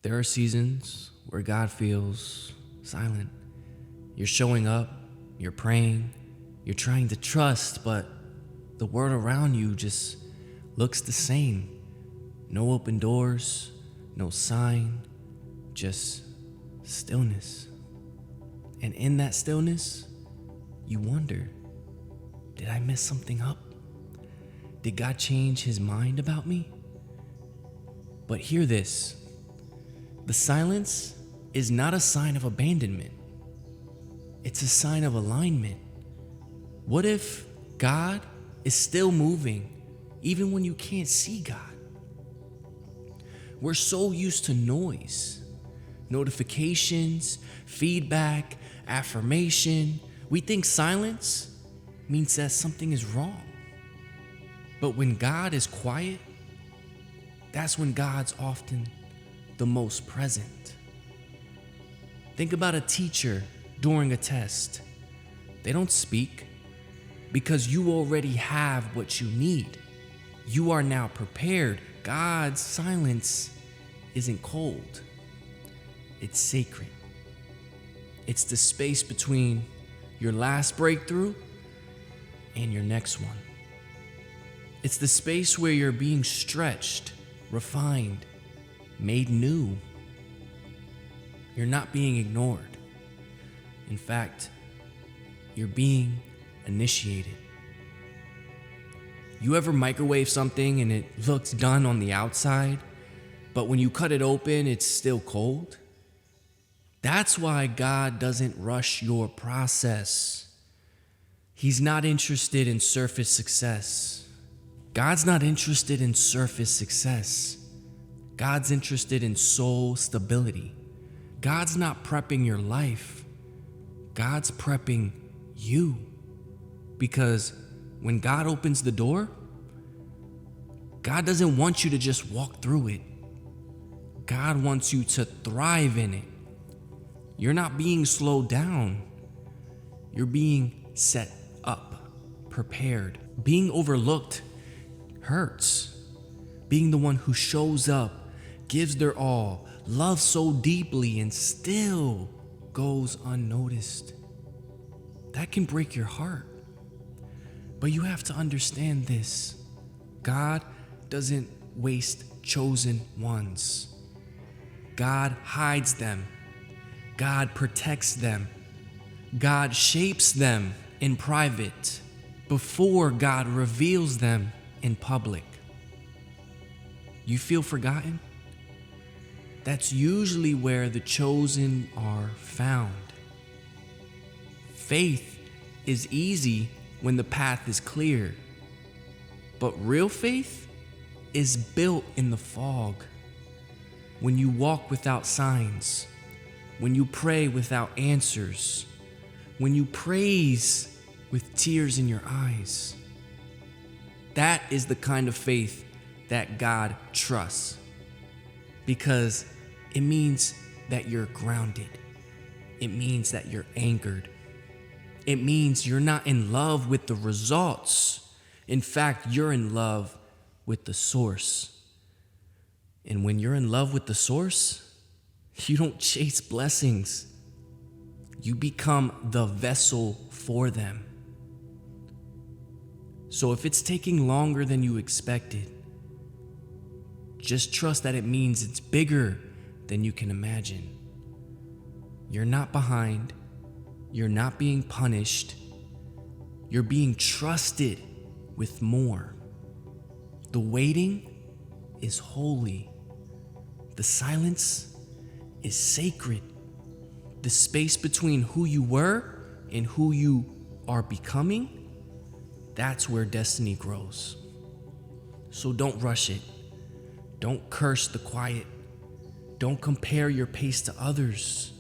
There are seasons where God feels silent. You're showing up, you're praying, you're trying to trust, but the world around you just looks the same. No open doors, no sign, just stillness. And in that stillness, you wonder, did I mess something up? Did God change his mind about me? But hear this. The silence is not a sign of abandonment. It's a sign of alignment. What if God is still moving even when you can't see God? We're so used to noise, notifications, feedback, affirmation. We think silence means that something is wrong. But when God is quiet, that's when God's often the most present. Think about a teacher during a test. They don't speak because you already have what you need. You are now prepared. God's silence isn't cold. It's sacred. It's the space between your last breakthrough and your next one. It's the space where you're being stretched, refined, made new. You're not being ignored. In fact, you're being initiated. You ever microwave something and it looks done on the outside, but when you cut it open, it's still cold? That's why God doesn't rush your process. He's not interested in surface success. God's not interested in surface success. God's interested in soul stability. God's not prepping your life. God's prepping you. Because when God opens the door, God doesn't want you to just walk through it. God wants you to thrive in it. You're not being slowed down. You're being set up, prepared. Being overlooked hurts. Being the one who shows up, gives their all, loves so deeply, and still goes unnoticed. That can break your heart. But you have to understand this. God doesn't waste chosen ones. God hides them. God protects them. God shapes them in private before God reveals them in public. You feel forgotten? That's usually where the chosen are found. Faith is easy when the path is clear, but real faith is built in the fog. When you walk without signs, when you pray without answers, when you praise with tears in your eyes. That is the kind of faith that God trusts, because it means that you're grounded. It means that you're anchored. It means you're not in love with the results. In fact, you're in love with the source. And when you're in love with the source, you don't chase blessings. You become the vessel for them. So if it's taking longer than you expected, just trust that it means it's bigger than you can imagine. You're not behind. You're not being punished. You're being trusted with more. The waiting is holy. The silence is sacred. The space between who you were and who you are becoming, that's where destiny grows. So don't rush it. Don't curse the quiet. Don't compare your pace to others.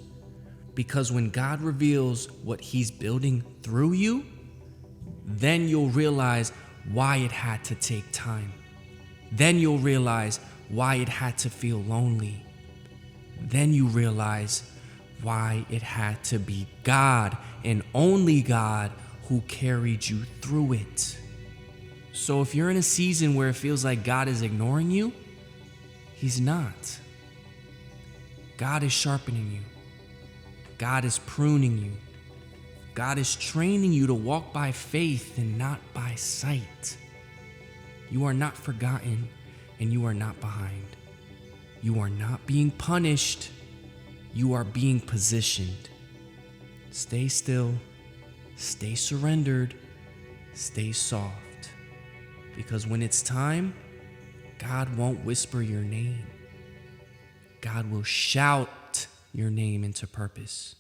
Because when God reveals what he's building through you, then you'll realize why it had to take time. Then you'll realize why it had to feel lonely. Then you realize why it had to be God and only God who carried you through it. So if you're in a season where it feels like God is ignoring you, he's not. God is sharpening you. God is pruning you. God is training you to walk by faith and not by sight. You are not forgotten and you are not behind. You are not being punished. You are being positioned. Stay still, stay surrendered, stay soft. Because when it's time, God won't whisper your name. God will shout your name into purpose.